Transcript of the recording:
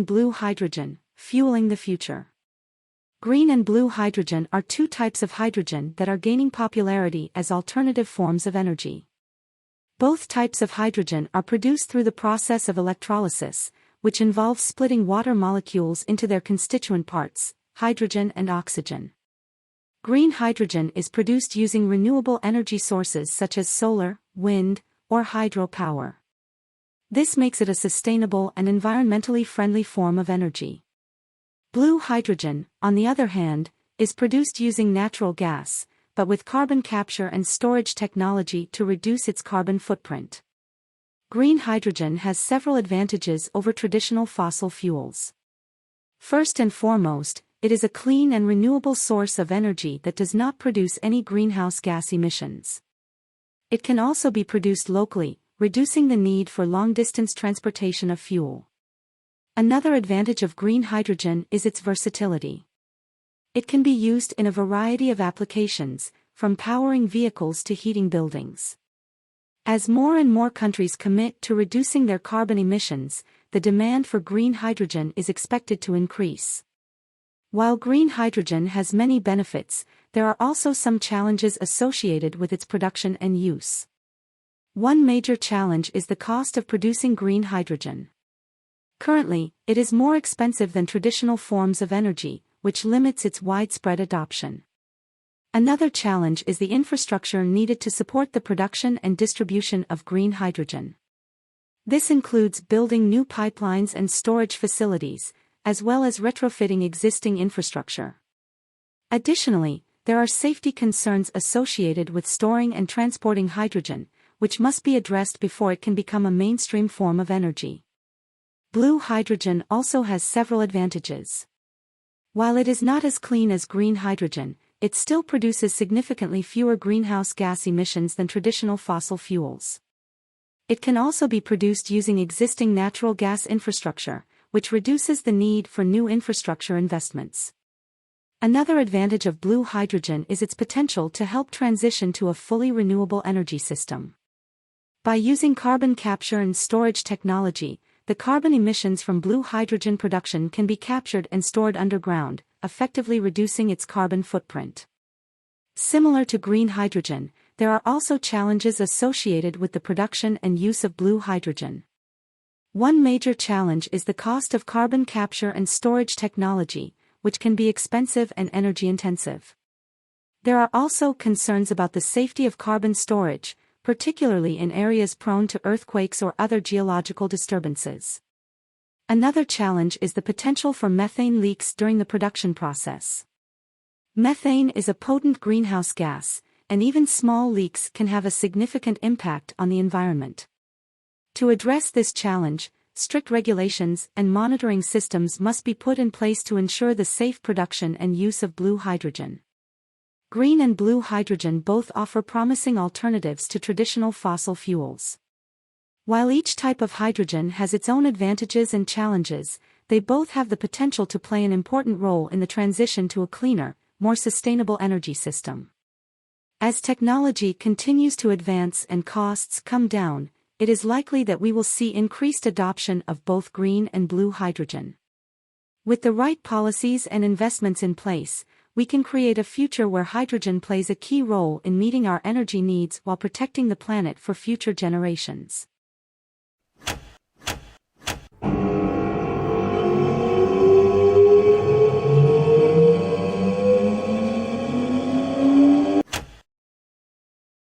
and blue hydrogen, fueling the future. Green and blue hydrogen are two types of hydrogen that are gaining popularity as alternative forms of energy. Both types of hydrogen are produced through the process of electrolysis, which involves splitting water molecules into their constituent parts, hydrogen and oxygen. Green hydrogen is produced using renewable energy sources such as solar, wind, or hydropower. This makes it a sustainable and environmentally friendly form of energy. Blue hydrogen, on the other hand, is produced using natural gas, but with carbon capture and storage technology to reduce its carbon footprint. Green hydrogen has several advantages over traditional fossil fuels. First and foremost, it is a clean and renewable source of energy that does not produce any greenhouse gas emissions. It can also be produced locally, reducing the need for long-distance transportation of fuel. Another advantage of green hydrogen is its versatility. It can be used in a variety of applications, from powering vehicles to heating buildings. As more and more countries commit to reducing their carbon emissions, the demand for green hydrogen is expected to increase. While green hydrogen has many benefits, there are also some challenges associated with its production and use. One major challenge is the cost of producing green hydrogen. Currently, it is more expensive than traditional forms of energy, which limits its widespread adoption. Another challenge is the infrastructure needed to support the production and distribution of green hydrogen. This includes building new pipelines and storage facilities, as well as retrofitting existing infrastructure. Additionally, there are safety concerns associated with storing and transporting hydrogen, which must be addressed before it can become a mainstream form of energy. Blue hydrogen also has several advantages. While it is not as clean as green hydrogen, it still produces significantly fewer greenhouse gas emissions than traditional fossil fuels. It can also be produced using existing natural gas infrastructure, which reduces the need for new infrastructure investments. Another advantage of blue hydrogen is its potential to help transition to a fully renewable energy system. By using carbon capture and storage technology, the carbon emissions from blue hydrogen production can be captured and stored underground, effectively reducing its carbon footprint. Similar to green hydrogen, there are also challenges associated with the production and use of blue hydrogen. One major challenge is the cost of carbon capture and storage technology, which can be expensive and energy-intensive. There are also concerns about the safety of carbon storage, particularly in areas prone to earthquakes or other geological disturbances. Another challenge is the potential for methane leaks during the production process. Methane is a potent greenhouse gas, and even small leaks can have a significant impact on the environment. To address this challenge, strict regulations and monitoring systems must be put in place to ensure the safe production and use of blue hydrogen. Green and blue hydrogen both offer promising alternatives to traditional fossil fuels. While each type of hydrogen has its own advantages and challenges, they both have the potential to play an important role in the transition to a cleaner, more sustainable energy system. As technology continues to advance and costs come down, it is likely that we will see increased adoption of both green and blue hydrogen. With the right policies and investments in place, we can create a future where hydrogen plays a key role in meeting our energy needs while protecting the planet for future generations.